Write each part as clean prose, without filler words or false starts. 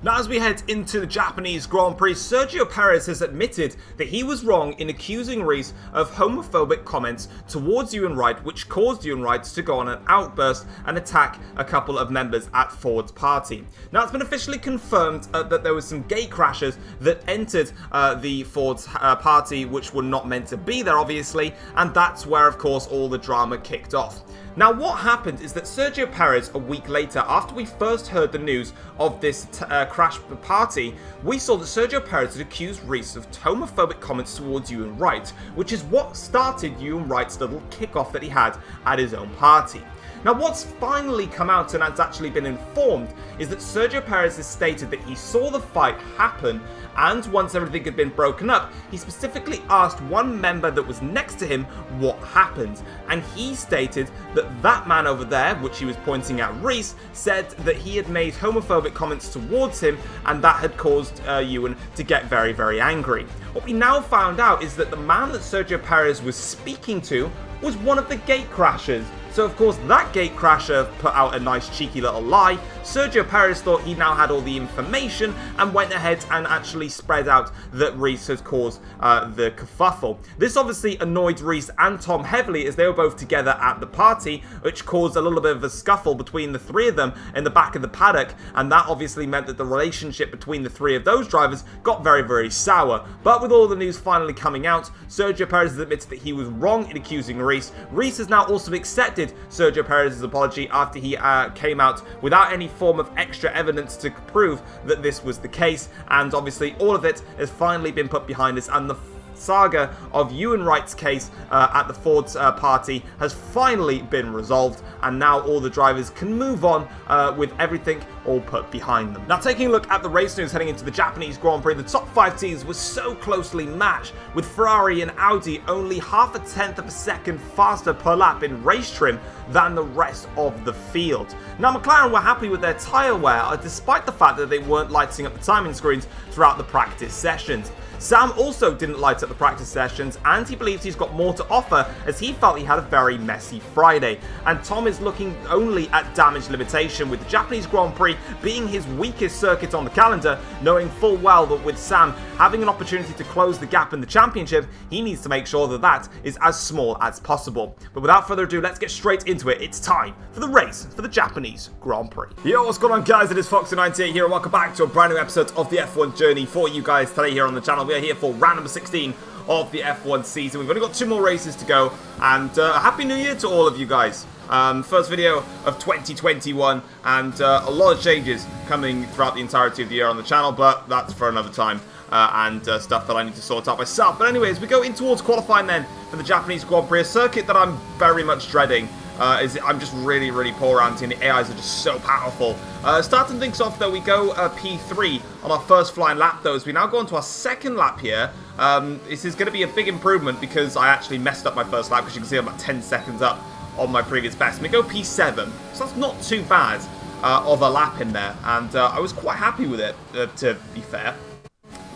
Now, as we head into the Japanese Grand Prix, Sergio Perez has admitted that he was wrong in accusing Reese of homophobic comments towards Ewan Wright, which caused Ewan Wright to go on an outburst and attack a couple of members at Ford's party. Now, it's been officially confirmed that there was some gate crashers that entered the Ford's party, which were not meant to be there, obviously, and that's where, of course, all the drama kicked off. Now, what happened is that Sergio Perez, a week later, after we first heard the news of this crash party, we saw that Sergio Perez had accused Reese of homophobic comments towards Ewan Wright, which is what started Ewan Wright's little kickoff that he had at his own party. Now, what's finally come out and has actually been informed is that Sergio Perez has stated that he saw the fight happen, and once everything had been broken up, he specifically asked one member that was next to him what happened, and he stated that that man over there, which he was pointing at Reese, said that he had made homophobic comments towards him, and that had caused Ewan to get very, very angry. What we now found out is that the man that Sergio Perez was speaking to was one of the gate crashers. So, of course, that gate crasher put out a nice cheeky little lie. Sergio Perez thought he now had all the information and went ahead and actually spread out that Reese had caused the kerfuffle. This obviously annoyed Reese and Tom heavily as they were both together at the party, which caused a little bit of a scuffle between the three of them in the back of the paddock, and that obviously meant that the relationship between the three of those drivers got very, very sour. But with all the news finally coming out, Sergio Perez has admitted that he was wrong in accusing Reese. Reese has now also accepted Sergio Perez's apology after he came out without any form of extra evidence to prove that this was the case, and obviously all of it has finally been put behind us, and the saga of Ewan Wright's case at the Ford's party has finally been resolved, and now all the drivers can move on with everything all put behind them. Now, taking a look at the race news heading into the Japanese Grand Prix, the top 5 teams were so closely matched, with Ferrari and Audi only half a tenth of a second faster per lap in race trim than the rest of the field. Now, McLaren were happy with their tyre wear, despite the fact that they weren't lighting up the timing screens throughout the practice sessions. Sam also didn't light up the practice sessions, and he believes he's got more to offer as he felt he had a very messy Friday. And Tom is looking only at damage limitation, with the Japanese Grand Prix being his weakest circuit on the calendar, knowing full well that with Sam having an opportunity to close the gap in the championship, he needs to make sure that that is as small as possible. But without further ado, let's get straight into it. It's time for the race for the Japanese Grand Prix. Yo, what's going on, guys? It is Foxydude here, and welcome back to a brand new episode of the F1 journey for you guys today here on the channel. We are here for round number 16 of the F1 season. We've only got 2 more races to go, and Happy New Year to all of you guys. First video of 2021, and a lot of changes coming throughout the entirety of the year on the channel, but that's for another time, and stuff that I need to sort out myself. But anyways, we go in towards qualifying then for the Japanese Grand Prix, a circuit that I'm very much dreading. I'm just really, really poor around here, and the AIs are just so powerful. Starting things off, though, we go P3 on our first flying lap, though, as we now go into our second lap here. This is going to be a big improvement because I actually messed up my first lap, because you can see I'm about 10 seconds up on my previous best. We go P7, so that's not too bad of a lap in there, and I was quite happy with it, to be fair.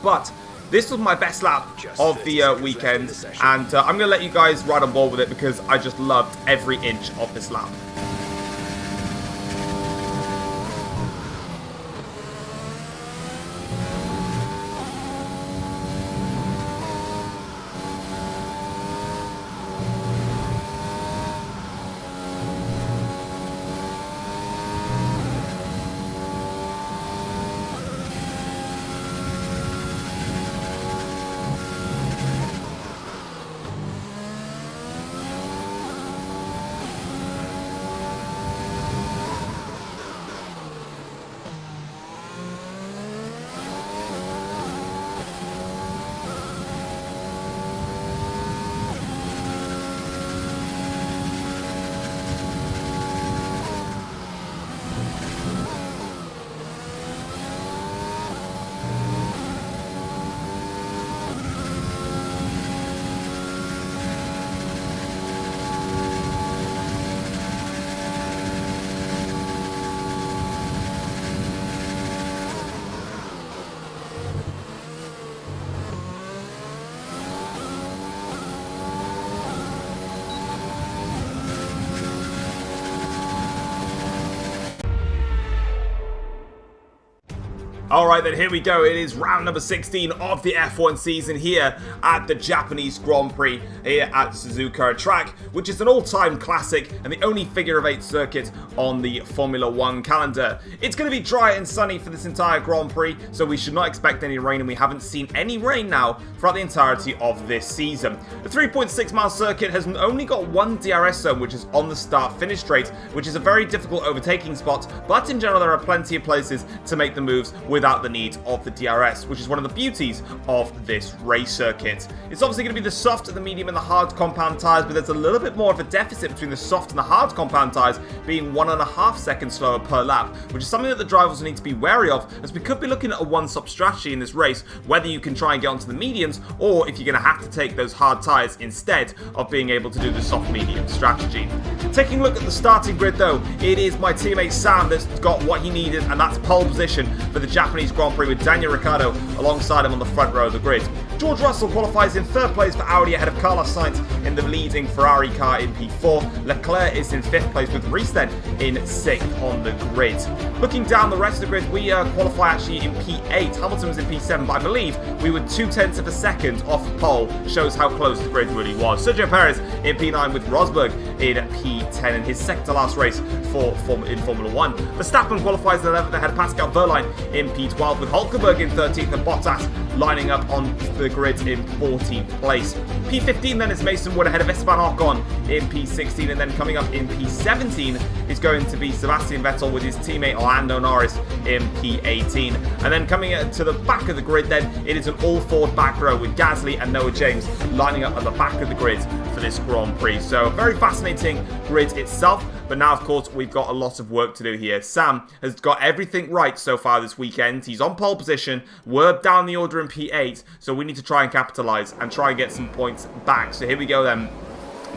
But this was my best lap of the weekend, and I'm going to let you guys ride on board with it because I just loved every inch of this lap. Alright then, here we go. It is round number 16 of the F1 season here at the Japanese Grand Prix here at Suzuka track, which is an all-time classic and the only figure of 8 circuit on the Formula 1 calendar. It's going to be dry and sunny for this entire Grand Prix, so we should not expect any rain, and we haven't seen any rain now throughout the entirety of this season. The 3.6 mile circuit has only got one DRS zone, which is on the start-finish straight, which is a very difficult overtaking spot, but in general there are plenty of places to make the moves without the need of the DRS, which is one of the beauties of this race circuit. It's obviously going to be the soft, the medium and the hard compound tyres, but there's a little bit more of a deficit between the soft and the hard compound tyres, being 1.5 seconds slower per lap, which is something that the drivers need to be wary of, as we could be looking at a one-stop strategy in this race, whether you can try and get onto the mediums, or if you're going to have to take those hard tyres instead of being able to do the soft-medium strategy. Taking a look at the starting grid though, it is my teammate Sam that's got what he needed, and that's pole position for the Japanese Grand Prix with Daniel Ricciardo alongside him on the front row of the grid. George Russell qualifies in 3rd place for Audi ahead of Carlos Sainz in the leading Ferrari car in P4. Leclerc is in 5th place with Reese then in 6th on the grid. Looking down the rest of the grid, we qualify actually in P8. Hamilton was in P7, but I believe we were 0.2 of a second off the pole. Shows how close the grid really was. Sergio Perez in P9 with Rosberg in P10 in his second to last race in Formula 1. Verstappen qualifies in 11th ahead of Pascal Wehrlein in P12 with Hulkenberg in 13th and Bottas lining up on the grid in 14th place. P15 then is Mason Wood ahead of Esteban Ocon in P16, and then coming up in P17 is going to be Sebastian Vettel with his teammate Lando Norris in P18. And then coming to the back of the grid then, it is an all-Ford back row with Gasly and Noah James lining up at the back of the grid for this Grand Prix. So very fascinating grid itself, but now of course we've got a lot of work to do here. Sam has got everything right so far this weekend. He's on pole position, we're down the order in P8, so we need to try and capitalise and try and get some points back. So here we go then.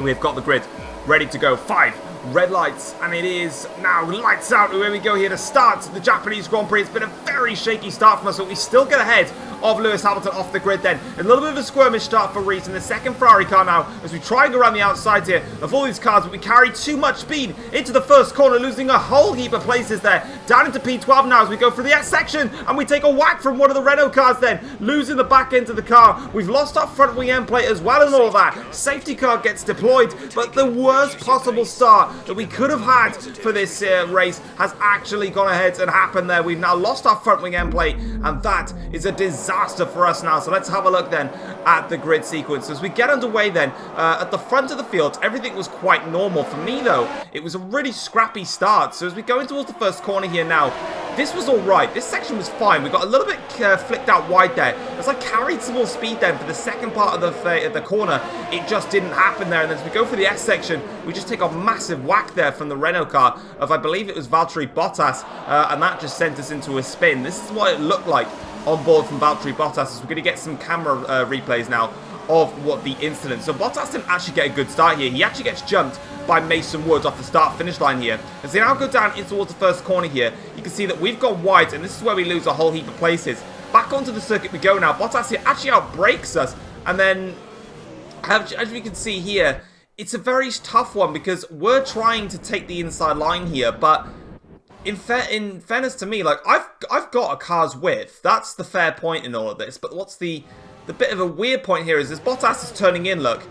We've got the grid ready to go. 5 red lights, and it is now lights out. Here we go here to start the Japanese Grand Prix. It's been a very shaky start from us, but we still get ahead of Lewis Hamilton off the grid then. A little bit of a skirmish start for Reese in the second Ferrari car now as we try and go around the outside here of all these cars, but we carry too much speed into the first corner, losing a whole heap of places there. Down into P12 now as we go through the S section, and we take a whack from one of the Renault cars then, losing the back end of the car. We've lost our front wing end plate as well and all that. Safety car gets deployed, but the worst possible start that we could have had for this race has actually gone ahead and happened there. We've now lost our front wing end plate, and that is a disaster for us now. So let's have a look then at the grid sequence. As we get underway then, at the front of the field, everything was quite normal. For me though, it was a really scrappy start. So as we go in towards the first corner here now, this was alright. This section was fine. We got a little bit flicked out wide there. As I carried some more speed then for the second part of the corner, it just didn't happen there. And then as we go for the S section, we just take a massive whack there from the Renault car of, I believe it was Valtteri Bottas, and that just sent us into a spin. This is what it looked like on board from Valtteri Bottas. As we're going to get some camera replays now of what the incident. So Bottas didn't actually get a good start here. He actually gets jumped by Mason Woods off the start-finish line here. As they now go down in towards the first corner here, you can see that we've gone wide, and this is where we lose a whole heap of places. Back onto the circuit we go now. Bottas here actually outbrakes us, and then, as you can see here, it's a very tough one because we're trying to take the inside line here, but in fairness to me, like, I've got a car's width. That's the fair point in all of this, but what's the bit of a weird point here is as Bottas is turning in, look,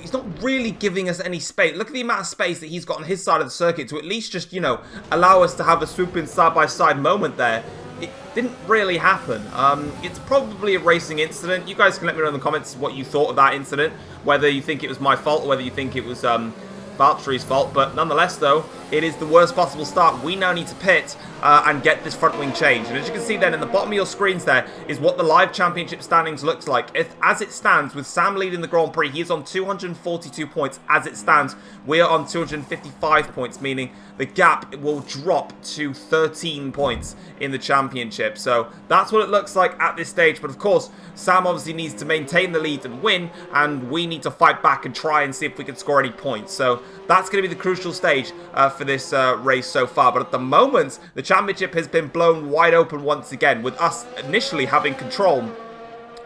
he's not really giving us any space. Look at the amount of space that he's got on his side of the circuit to at least just, you know, allow us to have a swoop-in side-by-side moment there. It didn't really happen. It's probably a racing incident. You guys can let me know in the comments what you thought of that incident, whether you think it was my fault or whether you think it was Valtteri's fault. But nonetheless, though, it is the worst possible start. We now need to pit and get this front wing changed. And as you can see then in the bottom of your screens there is what the live championship standings looks like. As it stands, with Sam leading the Grand Prix, he is on 242 points. As it stands, we are on 255 points, meaning the gap will drop to 13 points in the championship. So that's what it looks like at this stage. But of course, Sam obviously needs to maintain the lead and win, and we need to fight back and try and see if we can score any points. So that's going to be the crucial stage for this race so far. But at the moment, the championship has been blown wide open once again, with us initially having control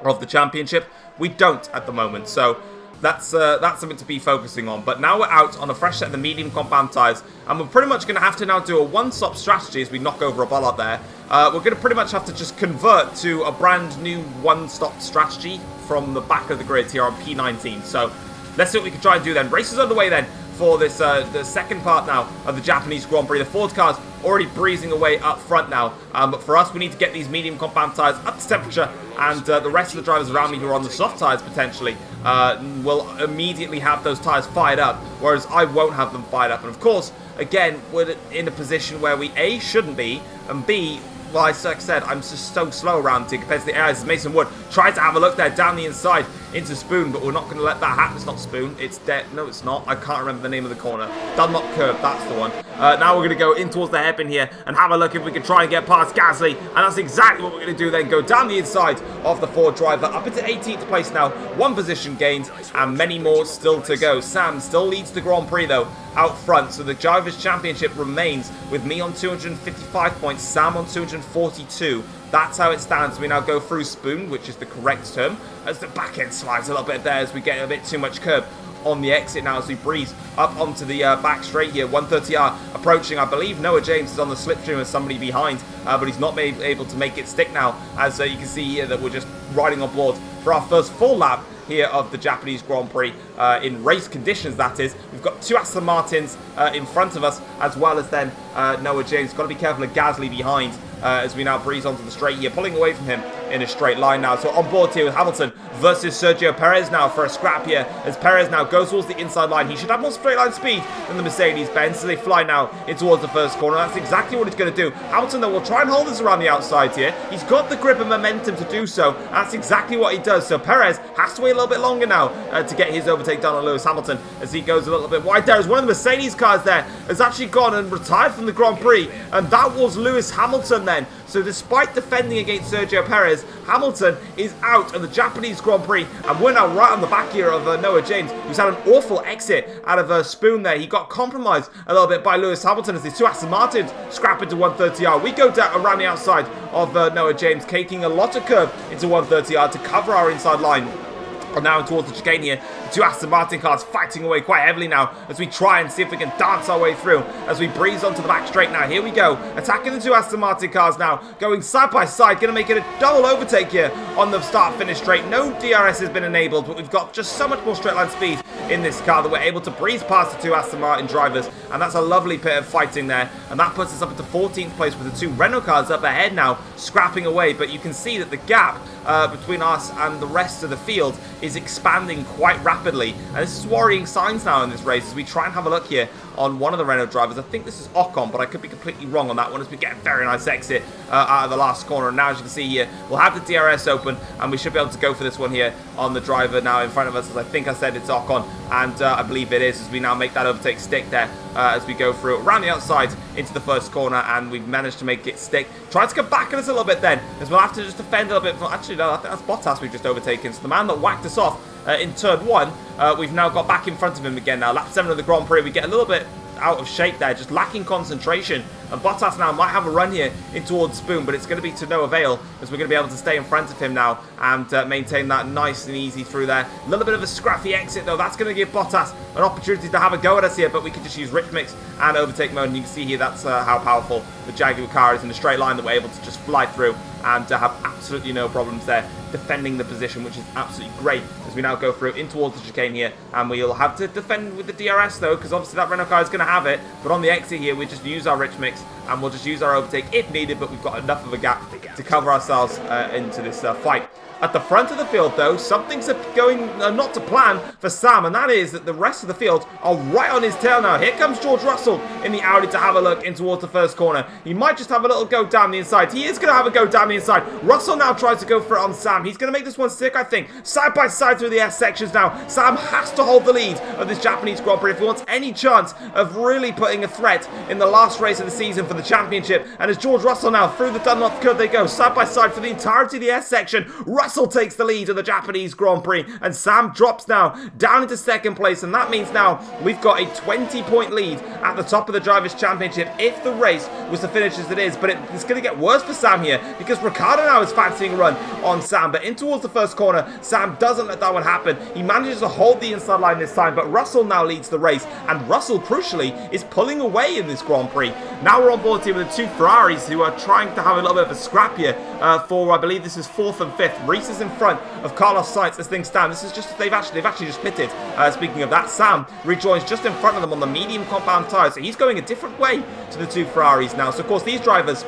of the championship. We don't at the moment. So That's something to be focusing on. But now we're out on a fresh set of the medium compound tyres, and we're pretty much going to have to now do a one-stop strategy as we knock over a bollard there. We're going to pretty much have to just convert to a brand new one-stop strategy from the back of the grid here on P19. So let's see what we can try and do then. Race is underway then for this the second part now of the Japanese Grand Prix. The Ford car's already breezing away up front now, but for us we need to get these medium compound tyres up to temperature, and the rest of the drivers around me who are on the soft tyres potentially will immediately have those tyres fired up, whereas I won't have them fired up. And of course, again, we're in a position where we A, shouldn't be, and B, well, like I said, I'm just so slow around here compared to the areas. Mason Wood tried to have a look there down the inside into Spoon, but we're not going to let that happen. It's not Spoon, it's dead. No, it's not. I can't remember the name of the corner. Dunlop Curb, that's the one. Now we're going to go in towards the hairpin here and have a look if we can try and get past Gasly, and that's exactly what we're going to do then. Go down the inside of the Ford driver, up into 18th place now. One position gained, and many more still to go. Sam still leads the Grand Prix, though, out front, so the Drivers' Championship remains with me on 255 points, Sam on 242. That's how it stands. We now go through Spoon, which is the correct term, as the back end slides a little bit there as we get a bit too much curb on the exit now as we breeze up onto the back straight here. 130R approaching. I believe Noah James is on the slipstream with somebody behind, but he's not able to make it stick now, as you can see here that we're just riding on board for our first full lap here of the Japanese Grand Prix in race conditions, that is. We've got two Aston Martins in front of us, as well as then Noah James. Got to be careful of Gasly behind as we now breeze onto the straight here, pulling away from him in a straight line now. So on board here with Hamilton versus Sergio Perez now for a scrap here, as Perez now goes towards the inside line. He should have more straight line speed than the Mercedes-Benz, so they fly now in towards the first corner. That's exactly what he's going to do. Hamilton, though, will try and hold us around the outside here. He's got the grip and momentum to do so. That's exactly what he does. So Perez has to wait a little bit longer now to get his overtake done on Lewis Hamilton, as he goes a little bit wide there. As one of the Mercedes cars there has actually gone and retired from the Grand Prix, and that was Lewis Hamilton then. So despite defending against Sergio Perez, Hamilton is out of the Japanese Grand Prix, and we're now right on the back here of Noah James, who's had an awful exit out of Spoon there. He got compromised a little bit by Lewis Hamilton as the two Aston Martins scrap into 130R. We go down around the outside of Noah James, caking a lot of curb into 130R to cover our inside line. And now towards the chicane here, the two Aston Martin cars fighting away quite heavily now as we try and see if we can dance our way through as we breeze onto the back straight now. Here we go, attacking the two Aston Martin cars now, going side by side, going to make it a double overtake here on the start-finish straight. No DRS has been enabled, but we've got just so much more straight line speed in this car that we're able to breeze past the two Aston Martin drivers, and that's a lovely bit of fighting there, and that puts us up into 14th place with the two Renault cars up ahead now, scrapping away. But you can see that the gap between us and the rest of the field is expanding quite rapidly, and this is worrying signs now in this race as we try and have a look here on one of the Renault drivers. I think this is Ocon, but I could be completely wrong on that one as we get a very nice exit out of the last corner. And now, as you can see here, we'll have the DRS open, and we should be able to go for this one here on the driver now in front of us, as I think I said it's Ocon, and I believe it is, as we now make that overtake stick there as we go through around the outside into the first corner, and we've managed to make it stick. Try to come back at us a little bit then, as we'll have to just defend a little bit. Actually, no, I think that's Bottas we've just overtaken. So the man that whacked us off in turn one, we've now got back in front of him again now. Lap 7 of the Grand Prix, we get a little bit out of shape there, just lacking concentration, and Bottas now might have a run here in towards Spoon, but it's going to be to no avail, as we're going to be able to stay in front of him now and maintain that nice and easy through there. A little bit of a scrappy exit though, that's going to give Bottas an opportunity to have a go at us here, but we can just use rich mix and overtake mode, and you can see here that's how powerful the Jaguar car is in a straight line, that we're able to just fly through and have absolutely no problems there defending the position, which is absolutely great as we now go through in towards the chicane here. And we'll have to defend with the DRS though, because obviously that Renault car is going to have it, but on the exit here we just use our rich mix and we'll just use our overtake if needed, but we've got enough of a gap to cover ourselves into this fight. At the front of the field, though, something's going not to plan for Sam, and that is that the rest of the field are right on his tail now. Here comes George Russell in the Audi to have a look in towards the first corner. He might just have a little go down the inside. He is going to have a go down the inside. Russell now tries to go for it on Sam. He's going to make this one stick, I think. Side by side through the S sections now. Sam has to hold the lead of this Japanese Grand Prix if he wants any chance of really putting a threat in the last race of the season for the championship. And as George Russell now through the Dunlop curve they go, side by side for the entirety of the S section. Russell Russell takes the lead of the Japanese Grand Prix, and Sam drops now down into second place, and that means now we've got a 20-point lead at the top of the Drivers' Championship if the race was to finish as it is. But it's going to get worse for Sam here, because Ricciardo now is fancying a run on Sam, but in towards the first corner, Sam doesn't let that one happen. He manages to hold the inside line this time, but Russell now leads the race, and Russell, crucially, is pulling away in this Grand Prix. Now we're on board here with the two Ferraris, who are trying to have a little bit of a scrap here for, I believe this is 4th and 5th. Reese is in front of Carlos Sainz as things stand. This is just, they've actually just pitted. Speaking of that, Sam rejoins just in front of them on the medium compound tyres, so he's going a different way to the two Ferraris now. So of course these drivers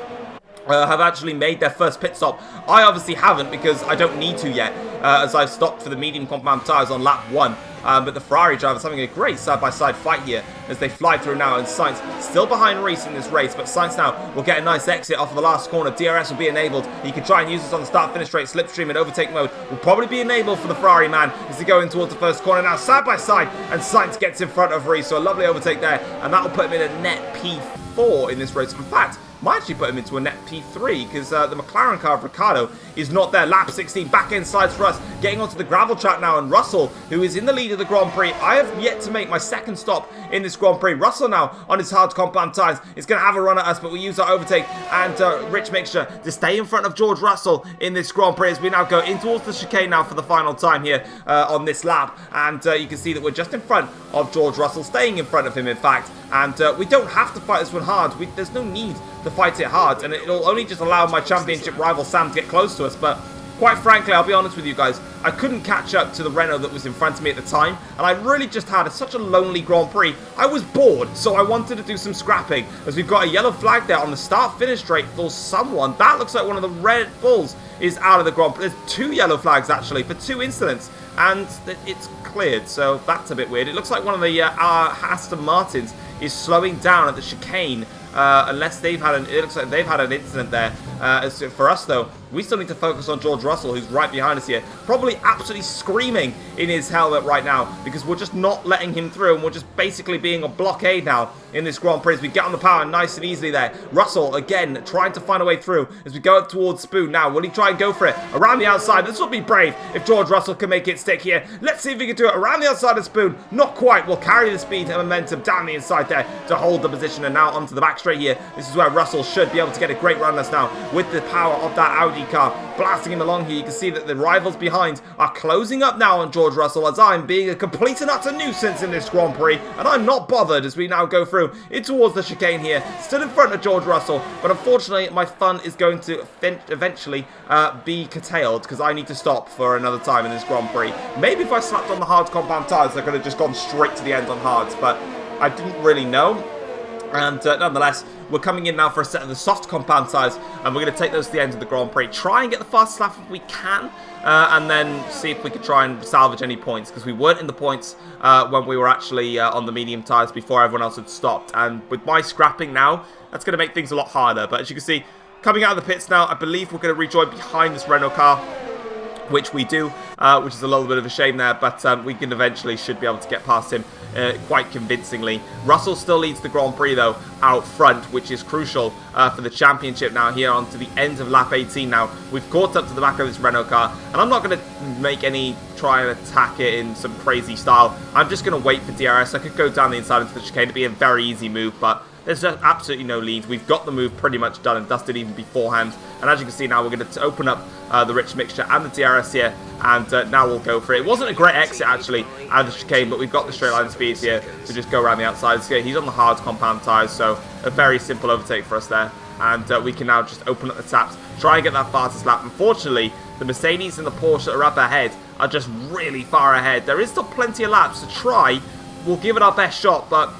have actually made their first pit stop. I obviously haven't, because I don't need to yet, as I've stopped for the medium compound tyres on lap 1. But the Ferrari drivers having a great side-by-side fight here as they fly through now, and Sainz still behind Reese in this race, but Sainz now will get a nice exit off of the last corner. DRS will be enabled. He can try and use this on the start-finish straight. Slipstream and overtake mode will probably be enabled for the Ferrari man as they go in towards the first corner now, side-by-side, and Sainz gets in front of Reese, so a lovely overtake there, and that will put him in a net P4 in this race. In fact, might actually put him into a net P3, because the McLaren car of Ricciardo is not there. Lap 16, back end sides for us, getting onto the gravel track now, and Russell, who is in the lead of the Grand Prix. I have yet to make my second stop in this Grand Prix. Russell now on his hard compound tyres is going to have a run at us, but we use our overtake and rich mixture to stay in front of George Russell in this Grand Prix as we now go in towards the chicane now for the final time here on this lap, and you can see that we're just in front of George Russell, staying in front of him in fact, and we don't have to fight this one hard. There's no need to fight it hard, and it'll only just allow my championship rival Sam to get close to us. But quite frankly, I'll be honest with you guys, I couldn't catch up to the Renault that was in front of me at the time, and I really just had such a lonely Grand Prix. I was bored, so I wanted to do some scrapping, as we've got a yellow flag there on the start-finish straight for someone. That looks like one of the Red Bulls is out of the Grand Prix. There's 2 yellow flags, actually, for 2 incidents, and it's cleared, so that's a bit weird. It looks like one of the Aston Martins is slowing down at the chicane, unless they've had it looks like they've had an incident there. As for us though, we still need to focus on George Russell, who's right behind us here, probably absolutely screaming in his helmet right now, because we're just not letting him through, and we're just basically being a blockade now in this Grand Prix as we get on the power nice and easily there. Russell, again, trying to find a way through as we go up towards Spoon now. Will he try and go for it around the outside? This will be brave if George Russell can make it stick here. Let's see if he can do it around the outside of Spoon. Not quite. We'll carry the speed and momentum down the inside there to hold the position, and now onto the back straight here. This is where Russell should be able to get a great run on us now with the power of that Audi car blasting him along here. You can see that the rivals behind are closing up now on George Russell, as I'm being a complete and utter nuisance in this Grand Prix, and I'm not bothered as we now go through in towards the chicane here, still in front of George Russell, but unfortunately my fun is going to eventually be curtailed, because I need to stop for another time in this Grand Prix. Maybe if I slapped on the hard compound tyres, I could have just gone straight to the end on hards, but I didn't really know. And nonetheless, we're coming in now for a set of the soft compound tyres, and we're going to take those to the end of the Grand Prix. Try and get the fastest lap if we can, and then see if we can try and salvage any points, because we weren't in the points when we were actually on the medium tyres before everyone else had stopped. And with my scrapping now, that's going to make things a lot harder. But as you can see, coming out of the pits now, I believe we're going to rejoin behind this Renault car, which we do, which is a little bit of a shame there, but we can eventually should be able to get past him quite convincingly. Russell still leads the Grand Prix though out front, which is crucial for the championship now here on to the end of lap 18 now. We've caught up to the back of this Renault car, and I'm not going to make any try and attack it in some crazy style. I'm just going to wait for DRS. I could go down the inside into the chicane. It'd be a very easy move, but there's just absolutely no lead. We've got the move pretty much done and dusted even beforehand. And as you can see now, we're going to open up the rich mixture and the DRS here. And now we'll go for it. It wasn't a great exit, actually, out of the chicane, but we've got the straight line speeds here to just go around the outside. So he's on the hard compound tyres, so a very simple overtake for us there. And we can now just open up the taps, try and get that fastest lap. Unfortunately, the Mercedes and the Porsche that are up ahead are just really far ahead. There is still plenty of laps to try. We'll give it our best shot, but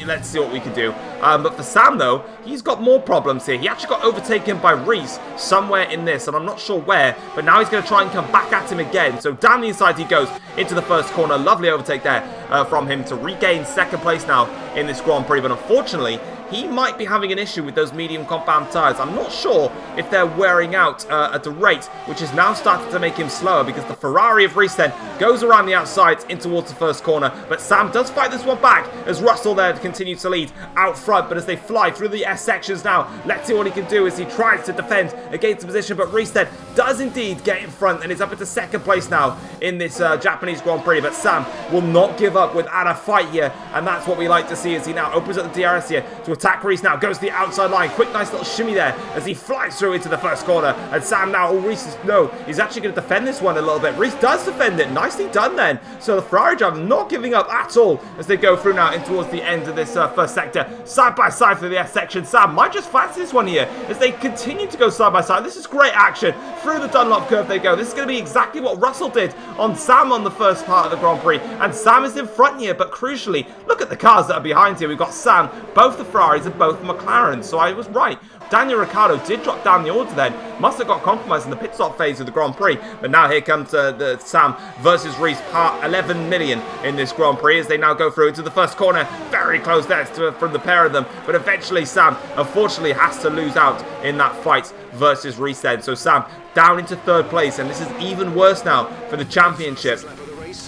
let's see what we can do. But for Sam, though, he's got more problems here. He actually got overtaken by Reese somewhere in this, and I'm not sure where, but now he's going to try and come back at him again. So down the inside he goes into the first corner. Lovely overtake there from him to regain second place now in this Grand Prix, but unfortunately, he might be having an issue with those medium compound tyres. I'm not sure if they're wearing out at the rate, which is now starting to make him slower, because the Ferrari of Reese then goes around the outside in towards the first corner. But Sam does fight this one back as Russell there continues to lead out front. But as they fly through the S sections now, let's see what he can do as he tries to defend against the position. But Reese then does indeed get in front and is up into second place now in this Japanese Grand Prix. But Sam will not give up without a fight here, and that's what we like to see as he now opens up the DRS here to attack Reese. Now goes to the outside line, quick nice little shimmy there as he flies through into the first corner. And Sam now, Reese is, no, he's actually going to defend this one a little bit. Reese does defend it, nicely done then. So the Ferrari driver not giving up at all as they go through now in towards the end of this first sector, side by side for the S section. Sam might just fancy this one here as they continue to go side by side. This is great action. Through the Dunlop curve they go. This is going to be exactly what Russell did on Sam on the first part of the Grand Prix, and Sam is in front here. But crucially, look at the cars that are behind here. We've got Sam, both the Ferraris and both the McLarens, so I was right. Daniel Ricciardo did drop down the order then, must have got compromised in the pit stop phase of the Grand Prix. But now here comes the Sam versus Reese, part 11 million in this Grand Prix as they now go through into the first corner. Very close there from the pair of them, but eventually Sam unfortunately has to lose out in that fight versus Reese then. So Sam down into third place, and this is even worse now for the championship,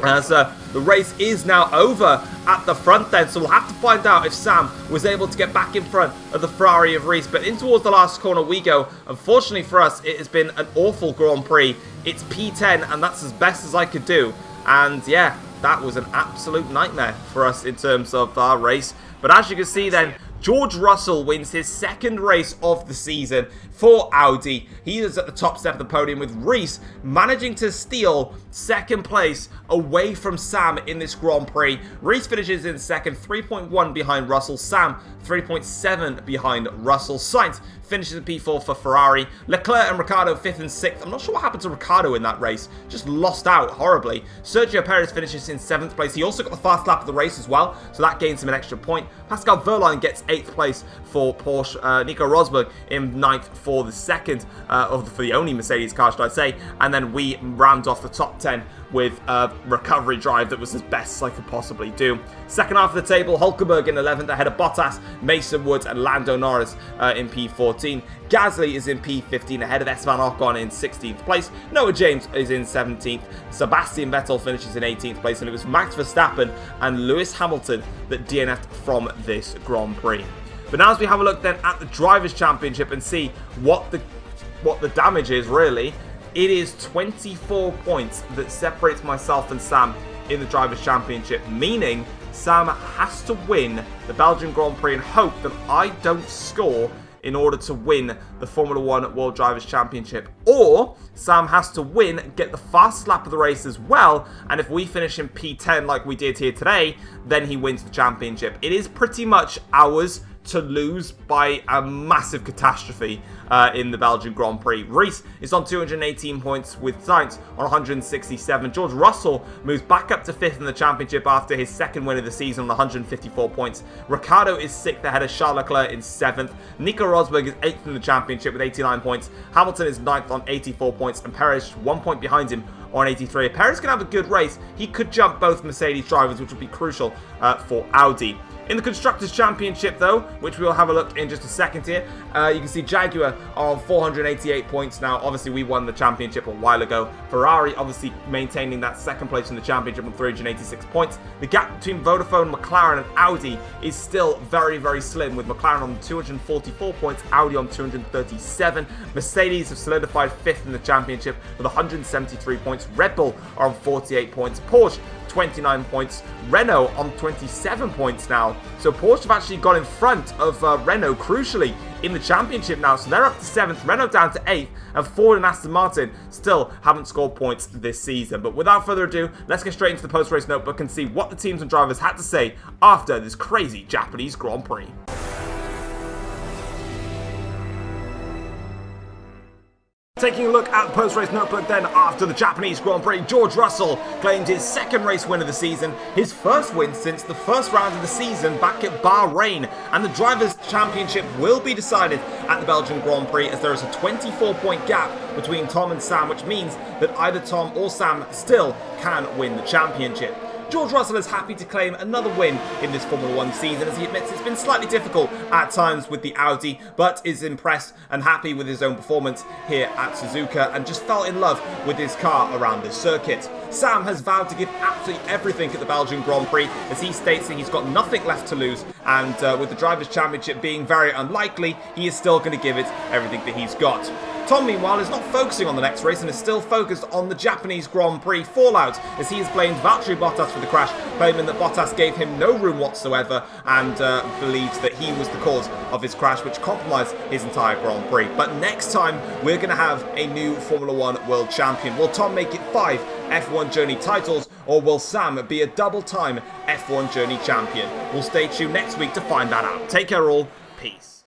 as the race is now over at the front then. So we'll have to find out if Sam was able to get back in front of the Ferrari of Reese. But in towards the last corner we go. Unfortunately for us, it has been an awful Grand Prix. It's P10, and that's as best as I could do. And yeah, that was an absolute nightmare for us in terms of our race. But as you can see then, George Russell wins his second race of the season for Audi. He is at the top step of the podium, with Reese managing to steal second place away from Sam in this Grand Prix. Reese finishes in second, 3.1 behind Russell. Sam, 3.7 behind Russell. Sainz finishes in P4 for Ferrari. Leclerc and Ricciardo 5th and 6th. I'm not sure what happened to Ricciardo in that race. Just lost out horribly. Sergio Perez finishes in 7th place. He also got the fast lap of the race as well, so that gains him an extra point. Pascal Wehrlein gets 8th place for Porsche. Nico Rosberg in 9th for the second, for the only Mercedes car, should I say. And then we round off the top 10 with a recovery drive that was as best as I could possibly do. Second half of the table, Hulkenberg in 11th ahead of Bottas, Mason Woods and Lando Norris in P14. Gasly is in P15 ahead of Esteban Ocon in 16th place. Noah James is in 17th. Sebastian Vettel finishes in 18th place, and it was Max Verstappen and Lewis Hamilton that DNF'd from this Grand Prix. But now as we have a look then at the Drivers' Championship and see what the damage is really, it is 24 points that separates myself and Sam in the Drivers' Championship, meaning Sam has to win the Belgian Grand Prix and hope that I don't score in order to win the Formula 1 World Drivers' Championship. Or Sam has to win, get the fastest lap of the race as well, and if we finish in P10 like we did here today, then he wins the championship. It is pretty much ours to lose by a massive catastrophe in the Belgian Grand Prix. Reese is on 218 points with Sainz on 167. George Russell moves back up to 5th in the championship after his second win of the season on 154 points. Ricciardo is 6th ahead of Charles Leclerc in 7th. Nico Rosberg is 8th in the championship with 89 points. Hamilton is 9th on 84 points, and Perez 1 point behind him on 83. If Perez can have a good race, he could jump both Mercedes drivers, which would be crucial for Audi. In the Constructors' Championship, though, which we'll have a look in just a second here, you can see Jaguar are on 488 points now. Obviously, we won the championship a while ago. Ferrari, obviously, maintaining that second place in the championship on 386 points. The gap between Vodafone, McLaren, and Audi is still very, very slim, with McLaren on 244 points, Audi on 237. Mercedes have solidified 5th in the championship with 173 points. Red Bull are on 48 points. Porsche, 29 points. Renault on 27 points now. So Porsche have actually got in front of Renault, crucially, in the championship now. So they're up to 7th, Renault down to 8th, and Ford and Aston Martin still haven't scored points this season. But without further ado, let's get straight into the post-race notebook and see what the teams and drivers had to say after this crazy Japanese Grand Prix. Taking a look at the post-race notebook then, after the Japanese Grand Prix, George Russell claimed his second race win of the season, his first win since the first round of the season back at Bahrain, and the Drivers' Championship will be decided at the Belgian Grand Prix, as there is a 24-point gap between Tom and Sam, which means that either Tom or Sam still can win the championship. George Russell is happy to claim another win in this Formula 1 season, as he admits it's been slightly difficult at times with the Audi, but is impressed and happy with his own performance here at Suzuka and just fell in love with his car around this circuit. Sam has vowed to give absolutely everything at the Belgian Grand Prix, as he states that he's got nothing left to lose, and with the Drivers' Championship being very unlikely, he is still going to give it everything that he's got. Tom, meanwhile, is not focusing on the next race and is still focused on the Japanese Grand Prix fallout, as he has blamed Valtteri Bottas for the crash, claiming that Bottas gave him no room whatsoever and believes that he was the cause of his crash, which compromised his entire Grand Prix. But next time, we're going to have a new Formula 1 World Champion. Will Tom make it 5 F1 Journey titles, or will Sam be a double-time F1 Journey champion? We'll stay tuned next week to find that out. Take care all. Peace.